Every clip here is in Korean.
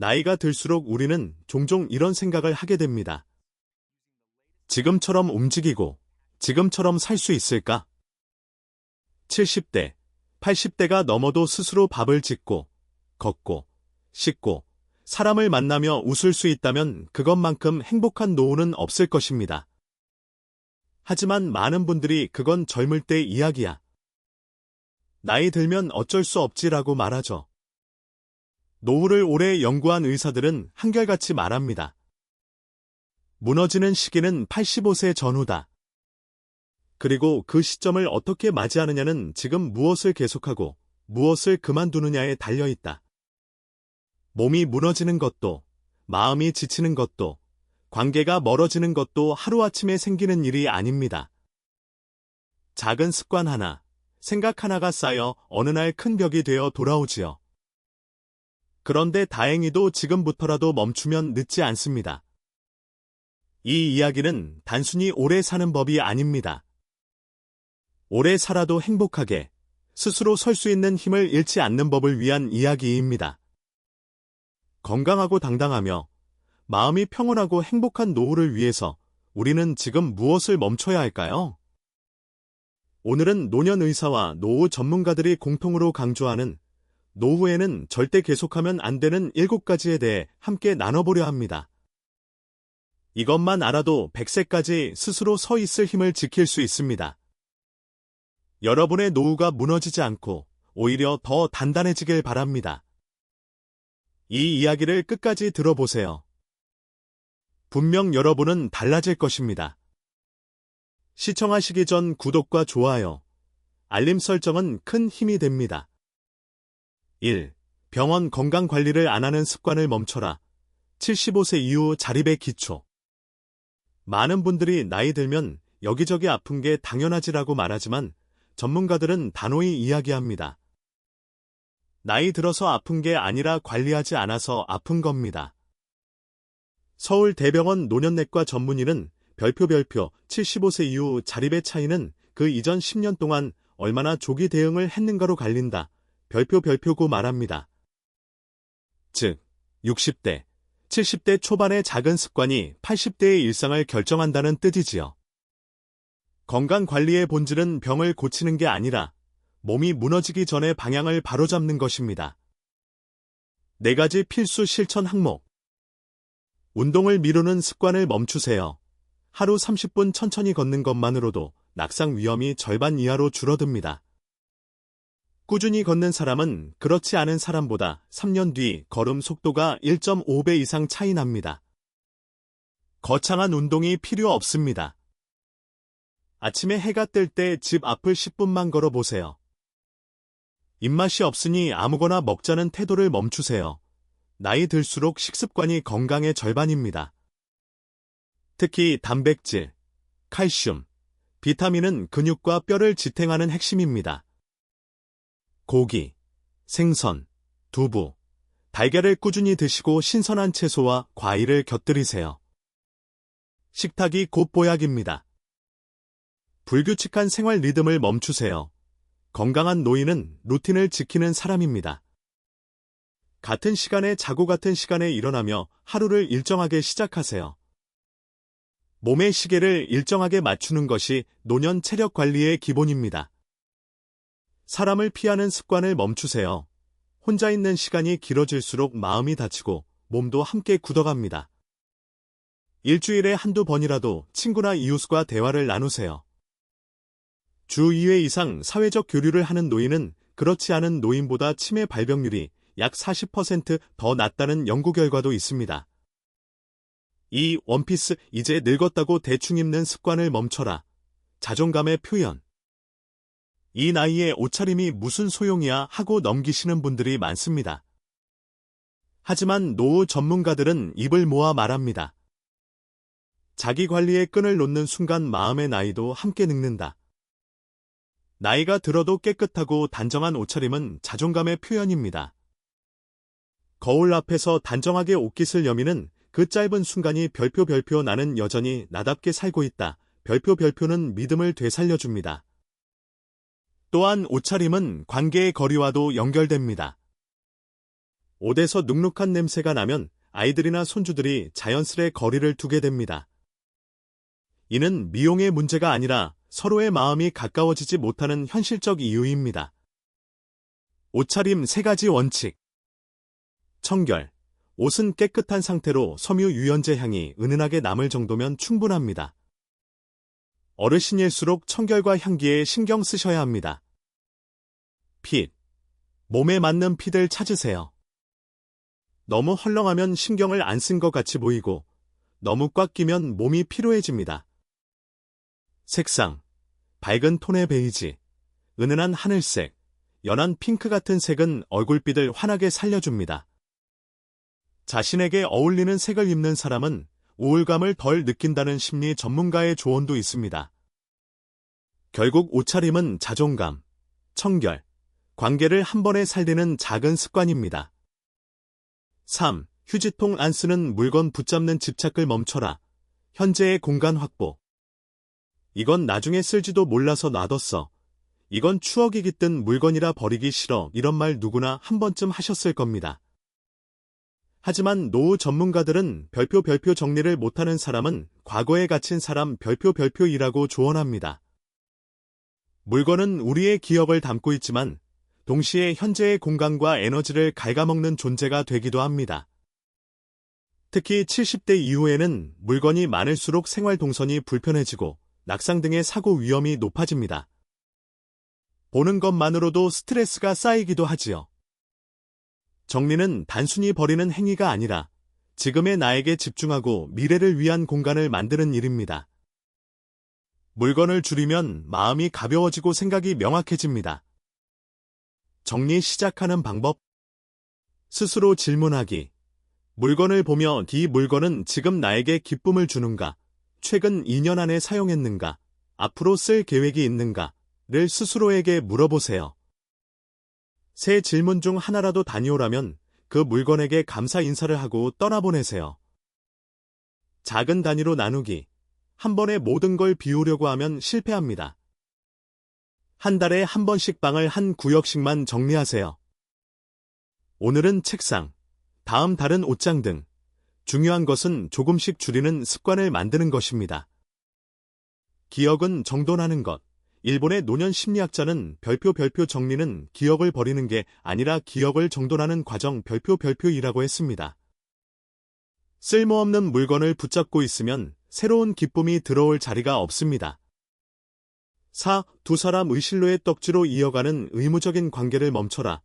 나이가 들수록 우리는 종종 이런 생각을 하게 됩니다. 지금처럼 움직이고, 지금처럼 살 수 있을까? 70대, 80대가 넘어도 스스로 밥을 짓고, 걷고, 씻고, 사람을 만나며 웃을 수 있다면 그것만큼 행복한 노후는 없을 것입니다. 하지만 많은 분들이 그건 젊을 때 이야기야. 나이 들면 어쩔 수 없지라고 말하죠. 노후를 오래 연구한 의사들은 한결같이 말합니다. 무너지는 시기는 85세 전후다. 그리고 그 시점을 어떻게 맞이하느냐는 지금 무엇을 계속하고 무엇을 그만두느냐에 달려있다. 몸이 무너지는 것도, 마음이 지치는 것도, 관계가 멀어지는 것도 하루아침에 생기는 일이 아닙니다. 작은 습관 하나, 생각 하나가 쌓여 어느 날 큰 벽이 되어 돌아오지요. 그런데 다행히도 지금부터라도 멈추면 늦지 않습니다. 이 이야기는 단순히 오래 사는 법이 아닙니다. 오래 살아도 행복하게, 스스로 설 수 있는 힘을 잃지 않는 법을 위한 이야기입니다. 건강하고 당당하며 마음이 평온하고 행복한 노후를 위해서 우리는 지금 무엇을 멈춰야 할까요? 오늘은 노년의사와 노후 전문가들이 공통으로 강조하는 노후에는 절대 계속하면 안 되는 7가지에 대해 함께 나눠보려 합니다. 이것만 알아도 100세까지 스스로 서 있을 힘을 지킬 수 있습니다. 여러분의 노후가 무너지지 않고 오히려 더 단단해지길 바랍니다. 이 이야기를 끝까지 들어보세요. 분명 여러분은 달라질 것입니다. 시청하시기 전 구독과 좋아요, 알림 설정은 큰 힘이 됩니다. 1. 병원 건강관리를 안 하는 습관을 멈춰라. 75세 이후 자립의 기초. 많은 분들이 나이 들면 여기저기 아픈 게 당연하지라고 말하지만 전문가들은 단호히 이야기합니다. 나이 들어서 아픈 게 아니라 관리하지 않아서 아픈 겁니다. 서울대병원 노년내과 전문의는 별표 75세 이후 자립의 차이는 그 이전 10년 동안 얼마나 조기 대응을 했는가로 갈린다. 별표고 말합니다. 즉, 60대, 70대 초반의 작은 습관이 80대의 일상을 결정한다는 뜻이지요. 건강관리의 본질은 병을 고치는 게 아니라 몸이 무너지기 전에 방향을 바로잡는 것입니다. 4가지 필수 실천 항목. 운동을 미루는 습관을 멈추세요. 하루 30분 천천히 걷는 것만으로도 낙상 위험이 절반 이하로 줄어듭니다. 꾸준히 걷는 사람은 그렇지 않은 사람보다 3년 뒤 걸음 속도가 1.5배 이상 차이 납니다. 거창한 운동이 필요 없습니다. 아침에 해가 뜰 때 집 앞을 10분만 걸어보세요. 입맛이 없으니 아무거나 먹자는 태도를 멈추세요. 나이 들수록 식습관이 건강의 절반입니다. 특히 단백질, 칼슘, 비타민은 근육과 뼈를 지탱하는 핵심입니다. 고기, 생선, 두부, 달걀을 꾸준히 드시고 신선한 채소와 과일을 곁들이세요. 식탁이 곧 보약입니다. 불규칙한 생활 리듬을 멈추세요. 건강한 노인은 루틴을 지키는 사람입니다. 같은 시간에 자고 같은 시간에 일어나며 하루를 일정하게 시작하세요. 몸의 시계를 일정하게 맞추는 것이 노년 체력 관리의 기본입니다. 사람을 피하는 습관을 멈추세요. 혼자 있는 시간이 길어질수록 마음이 다치고 몸도 함께 굳어갑니다. 일주일에 한두 번이라도 친구나 이웃과 대화를 나누세요. 주 2회 이상 사회적 교류를 하는 노인은 그렇지 않은 노인보다 치매 발병률이 약 40% 더 낮다는 연구 결과도 있습니다. 이 원피스 이제 늙었다고 대충 입는 습관을 멈춰라. 자존감의 표현. 이 나이에 옷차림이 무슨 소용이야 하고 넘기시는 분들이 많습니다. 하지만 노후 전문가들은 입을 모아 말합니다. 자기 관리에 끈을 놓는 순간 마음의 나이도 함께 늙는다. 나이가 들어도 깨끗하고 단정한 옷차림은 자존감의 표현입니다. 거울 앞에서 단정하게 옷깃을 여미는 그 짧은 순간이 별표 나는 여전히 나답게 살고 있다. 별표는 믿음을 되살려줍니다. 또한 옷차림은 관계의 거리와도 연결됩니다. 옷에서 눅눅한 냄새가 나면 아이들이나 손주들이 자연스레 거리를 두게 됩니다. 이는 미용의 문제가 아니라 서로의 마음이 가까워지지 못하는 현실적 이유입니다. 옷차림 3가지 원칙. 청결. 옷은 깨끗한 상태로 섬유 유연제 향이 은은하게 남을 정도면 충분합니다. 어르신일수록 청결과 향기에 신경 쓰셔야 합니다. 핏. 몸에 맞는 핏을 찾으세요. 너무 헐렁하면 신경을 안 쓴 것 같이 보이고 너무 꽉 끼면 몸이 피로해집니다. 색상. 밝은 톤의 베이지, 은은한 하늘색, 연한 핑크 같은 색은 얼굴빛을 환하게 살려줍니다. 자신에게 어울리는 색을 입는 사람은 우울감을 덜 느낀다는 심리 전문가의 조언도 있습니다. 결국 옷차림은 자존감, 청결, 관계를 한 번에 살리는 작은 습관입니다. 3. 휴지통 안 쓰는 물건 붙잡는 집착을 멈춰라. 현재의 공간 확보. 이건 나중에 쓸지도 몰라서 놔뒀어. 이건 추억이 깃든 물건이라 버리기 싫어. 이런 말 누구나 한 번쯤 하셨을 겁니다. 하지만 노후 전문가들은 별표 정리를 못하는 사람은 과거에 갇힌 사람 별표이라고 조언합니다. 물건은 우리의 기억을 담고 있지만 동시에 현재의 공간과 에너지를 갉아먹는 존재가 되기도 합니다. 특히 70대 이후에는 물건이 많을수록 생활 동선이 불편해지고 낙상 등의 사고 위험이 높아집니다. 보는 것만으로도 스트레스가 쌓이기도 하지요. 정리는 단순히 버리는 행위가 아니라 지금의 나에게 집중하고 미래를 위한 공간을 만드는 일입니다. 물건을 줄이면 마음이 가벼워지고 생각이 명확해집니다. 정리 시작하는 방법. 스스로 질문하기. 물건을 보며 이 물건은 지금 나에게 기쁨을 주는가? 최근 2년 안에 사용했는가? 앞으로 쓸 계획이 있는가?를 스스로에게 물어보세요. 세 질문 중 하나라도 단위호라면 그 물건에게 감사 인사를 하고 떠나보내세요. 작은 단위로 나누기. 한 번에 모든 걸 비우려고 하면 실패합니다. 한 달에 한 번씩 방을 한 구역씩만 정리하세요. 오늘은 책상, 다음 달은 옷장 등 중요한 것은 조금씩 줄이는 습관을 만드는 것입니다. 기억은 정돈하는 것. 일본의 노년 심리학자는 별표 정리는 기억을 버리는 게 아니라 기억을 정돈하는 과정 별표이라고 했습니다. 쓸모없는 물건을 붙잡고 있으면 새로운 기쁨이 들어올 자리가 없습니다. 4. 두 사람 의실로의 떡지로 이어가는 의무적인 관계를 멈춰라.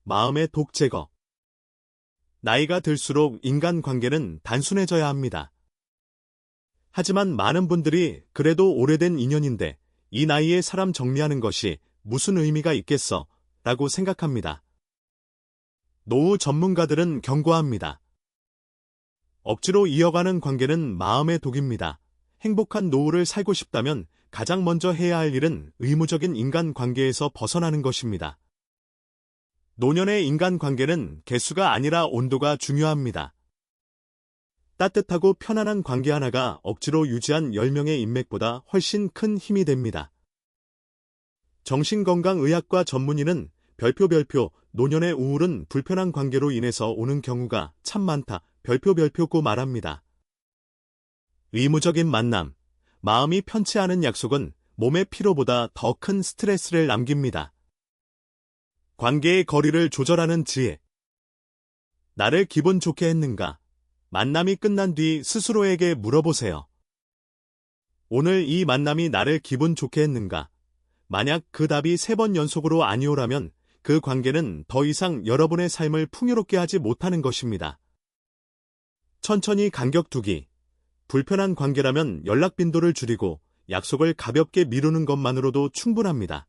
마음의 독 제거. 나이가 들수록 인간관계는 단순해져야 합니다. 하지만 많은 분들이 그래도 오래된 인연인데 이 나이에 사람 정리하는 것이 무슨 의미가 있겠어? 라고 생각합니다. 노후 전문가들은 경고합니다. 억지로 이어가는 관계는 마음의 독입니다. 행복한 노후를 살고 싶다면 가장 먼저 해야 할 일은 의무적인 인간관계에서 벗어나는 것입니다. 노년의 인간관계는 개수가 아니라 온도가 중요합니다. 따뜻하고 편안한 관계 하나가 억지로 유지한 10명의 인맥보다 훨씬 큰 힘이 됩니다. 정신건강의학과 전문의는 별표 노년의 우울은 불편한 관계로 인해서 오는 경우가 참 많다. 별표고 말합니다. 의무적인 만남, 마음이 편치 않은 약속은 몸의 피로보다 더 큰 스트레스를 남깁니다. 관계의 거리를 조절하는 지혜. 나를 기분 좋게 했는가? 만남이 끝난 뒤 스스로에게 물어보세요. 오늘 이 만남이 나를 기분 좋게 했는가? 만약 그 답이 3번 연속으로 아니오라면 그 관계는 더 이상 여러분의 삶을 풍요롭게 하지 못하는 것입니다. 천천히 간격 두기. 불편한 관계라면 연락 빈도를 줄이고 약속을 가볍게 미루는 것만으로도 충분합니다.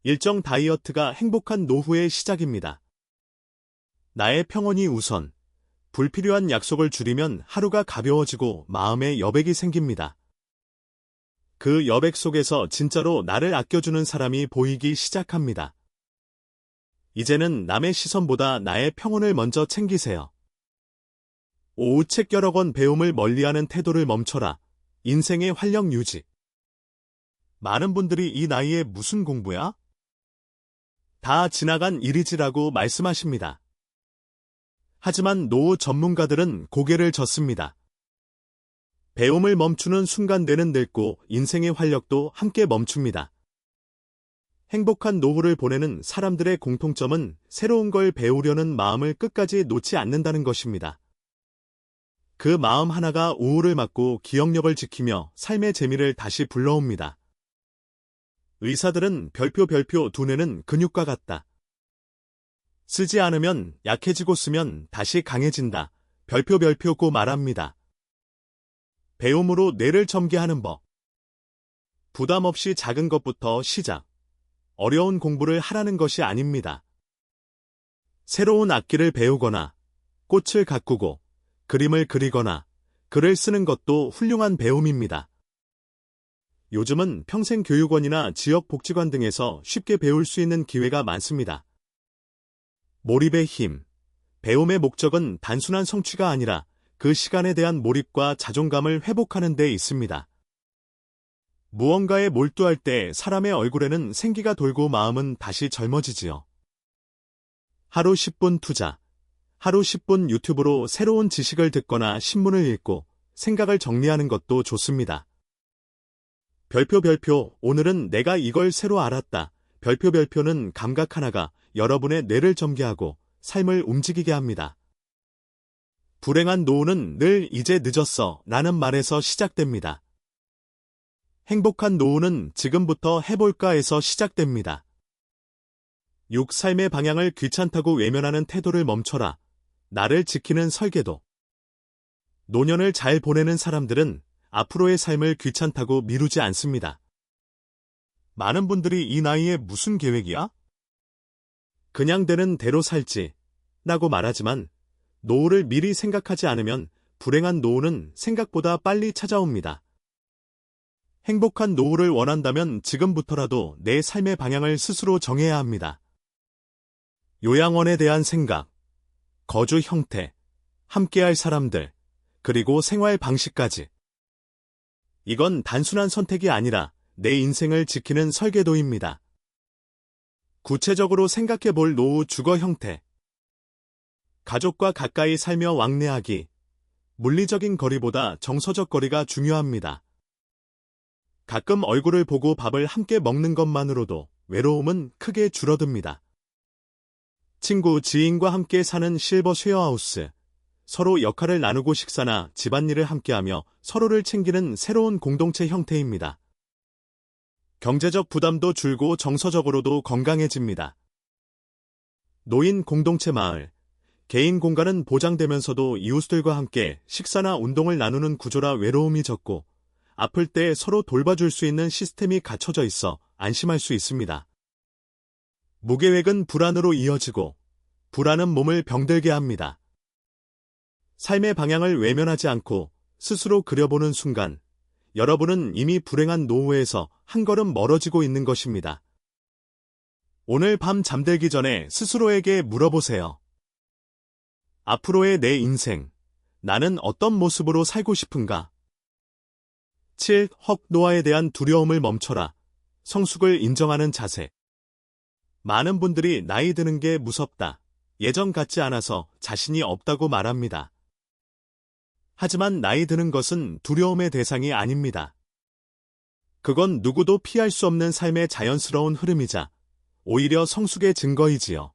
일정 다이어트가 행복한 노후의 시작입니다. 나의 평온이 우선. 불필요한 약속을 줄이면 하루가 가벼워지고 마음에 여백이 생깁니다. 그 여백 속에서 진짜로 나를 아껴주는 사람이 보이기 시작합니다. 이제는 남의 시선보다 나의 평온을 먼저 챙기세요. 오후 책 여러 권 배움을 멀리하는 태도를 멈춰라. 인생의 활력 유지. 많은 분들이 이 나이에 무슨 공부야? 다 지나간 일이지라고 말씀하십니다. 하지만 노후 전문가들은 고개를 젓습니다. 배움을 멈추는 순간 뇌는 늙고 인생의 활력도 함께 멈춥니다. 행복한 노후를 보내는 사람들의 공통점은 새로운 걸 배우려는 마음을 끝까지 놓지 않는다는 것입니다. 그 마음 하나가 우울을 막고 기억력을 지키며 삶의 재미를 다시 불러옵니다. 의사들은 별표 두뇌는 근육과 같다. 쓰지 않으면 약해지고 쓰면 다시 강해진다. 별표고 말합니다. 배움으로 뇌를 점개하는 법. 부담 없이 작은 것부터 시작. 어려운 공부를 하라는 것이 아닙니다. 새로운 악기를 배우거나 꽃을 가꾸고 그림을 그리거나 글을 쓰는 것도 훌륭한 배움입니다. 요즘은 평생교육원이나 지역복지관 등에서 쉽게 배울 수 있는 기회가 많습니다. 몰입의 힘. 배움의 목적은 단순한 성취가 아니라 그 시간에 대한 몰입과 자존감을 회복하는 데 있습니다. 무언가에 몰두할 때 사람의 얼굴에는 생기가 돌고 마음은 다시 젊어지지요. 하루 10분 투자. 하루 10분 유튜브로 새로운 지식을 듣거나 신문을 읽고 생각을 정리하는 것도 좋습니다. 별표 오늘은 내가 이걸 새로 알았다. 별표는 감각 하나가 여러분의 뇌를 점개하고 삶을 움직이게 합니다. 불행한 노후는 늘 이제 늦었어 라는 말에서 시작됩니다. 행복한 노후는 지금부터 해볼까에서 시작됩니다. 6. 삶의 방향을 귀찮다고 외면하는 태도를 멈춰라. 나를 지키는 설계도. 노년을 잘 보내는 사람들은 앞으로의 삶을 귀찮다고 미루지 않습니다. 많은 분들이 이 나이에 무슨 계획이야? 그냥 되는 대로 살지 라고 말하지만 노후를 미리 생각하지 않으면 불행한 노후는 생각보다 빨리 찾아옵니다. 행복한 노후를 원한다면 지금부터라도 내 삶의 방향을 스스로 정해야 합니다. 요양원에 대한 생각, 거주 형태, 함께할 사람들, 그리고 생활 방식까지. 이건 단순한 선택이 아니라 내 인생을 지키는 설계도입니다. 구체적으로 생각해 볼 노후 주거 형태. 가족과 가까이 살며 왕래하기. 물리적인 거리보다 정서적 거리가 중요합니다. 가끔 얼굴을 보고 밥을 함께 먹는 것만으로도 외로움은 크게 줄어듭니다. 친구, 지인과 함께 사는 실버 쉐어하우스. 서로 역할을 나누고 식사나 집안일을 함께하며 서로를 챙기는 새로운 공동체 형태입니다. 경제적 부담도 줄고 정서적으로도 건강해집니다. 노인 공동체 마을. 개인 공간은 보장되면서도 이웃들과 함께 식사나 운동을 나누는 구조라 외로움이 적고 아플 때 서로 돌봐줄 수 있는 시스템이 갖춰져 있어 안심할 수 있습니다. 무계획은 불안으로 이어지고 불안은 몸을 병들게 합니다. 삶의 방향을 외면하지 않고 스스로 그려보는 순간 여러분은 이미 불행한 노후에서 한 걸음 멀어지고 있는 것입니다. 오늘 밤 잠들기 전에 스스로에게 물어보세요. 앞으로의 내 인생, 나는 어떤 모습으로 살고 싶은가? 7. 노화에 대한 두려움을 멈춰라. 성숙을 인정하는 자세. 많은 분들이 나이 드는 게 무섭다. 예전 같지 않아서 자신이 없다고 말합니다. 하지만 나이 드는 것은 두려움의 대상이 아닙니다. 그건 누구도 피할 수 없는 삶의 자연스러운 흐름이자 오히려 성숙의 증거이지요.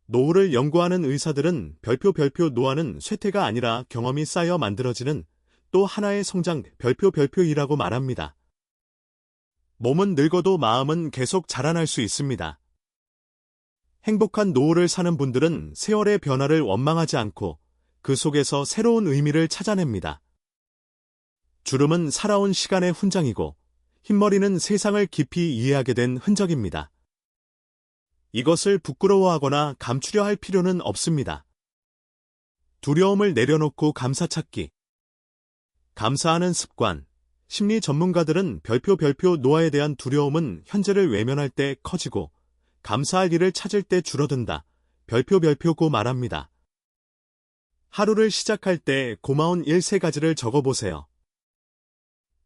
노후를 연구하는 의사들은 별표 노화는 쇠퇴가 아니라 경험이 쌓여 만들어지는 또 하나의 성장 별표이라고 말합니다. 몸은 늙어도 마음은 계속 자라날 수 있습니다. 행복한 노후를 사는 분들은 세월의 변화를 원망하지 않고 그 속에서 새로운 의미를 찾아냅니다. 주름은 살아온 시간의 훈장이고 흰머리는 세상을 깊이 이해하게 된 흔적입니다. 이것을 부끄러워하거나 감추려 할 필요는 없습니다. 두려움을 내려놓고 감사 찾기. 감사하는 습관. 심리 전문가들은 별표 노화에 대한 두려움은 현재를 외면할 때 커지고 감사할 일을 찾을 때 줄어든다. 별표고 말합니다. 하루를 시작할 때 고마운 일 3가지를 적어보세요.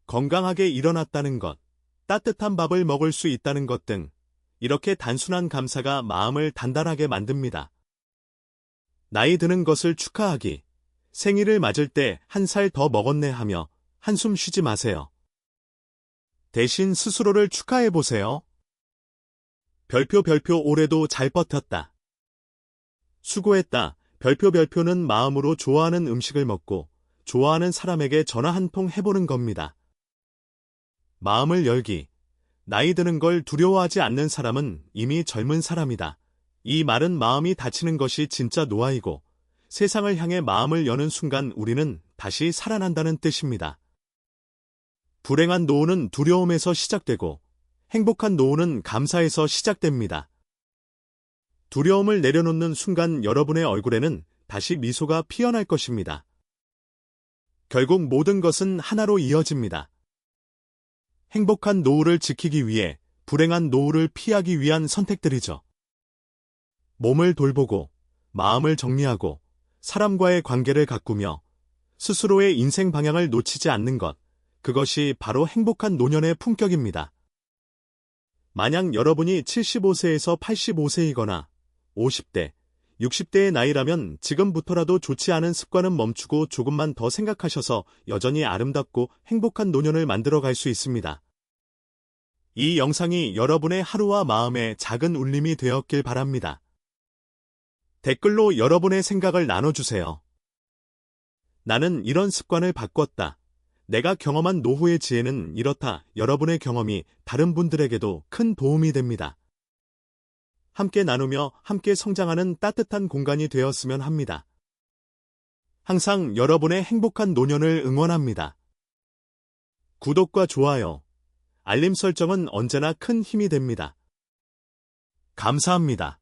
건강하게 일어났다는 것, 따뜻한 밥을 먹을 수 있다는 것 등 이렇게 단순한 감사가 마음을 단단하게 만듭니다. 나이 드는 것을 축하하기. 생일을 맞을 때 한 살 더 먹었네 하며 한숨 쉬지 마세요. 대신 스스로를 축하해 보세요. 별표 올해도 잘 버텼다. 수고했다. 별표는 마음으로 좋아하는 음식을 먹고 좋아하는 사람에게 전화 한 통 해보는 겁니다. 마음을 열기. 나이 드는 걸 두려워하지 않는 사람은 이미 젊은 사람이다. 이 말은 마음이 닫히는 것이 진짜 노화이고 세상을 향해 마음을 여는 순간 우리는 다시 살아난다는 뜻입니다. 불행한 노후는 두려움에서 시작되고 행복한 노후는 감사에서 시작됩니다. 두려움을 내려놓는 순간 여러분의 얼굴에는 다시 미소가 피어날 것입니다. 결국 모든 것은 하나로 이어집니다. 행복한 노후를 지키기 위해 불행한 노후를 피하기 위한 선택들이죠. 몸을 돌보고 마음을 정리하고 사람과의 관계를 가꾸며 스스로의 인생 방향을 놓치지 않는 것, 그것이 바로 행복한 노년의 품격입니다. 만약 여러분이 75세에서 85세이거나 50대, 60대의 나이라면 지금부터라도 좋지 않은 습관은 멈추고 조금만 더 생각하셔서 여전히 아름답고 행복한 노년을 만들어갈 수 있습니다. 이 영상이 여러분의 하루와 마음에 작은 울림이 되었길 바랍니다. 댓글로 여러분의 생각을 나눠주세요. 나는 이런 습관을 바꿨다. 내가 경험한 노후의 지혜는 이렇다. 여러분의 경험이 다른 분들에게도 큰 도움이 됩니다. 함께 나누며 함께 성장하는 따뜻한 공간이 되었으면 합니다. 항상 여러분의 행복한 노년을 응원합니다. 구독과 좋아요, 알림 설정은 언제나 큰 힘이 됩니다. 감사합니다.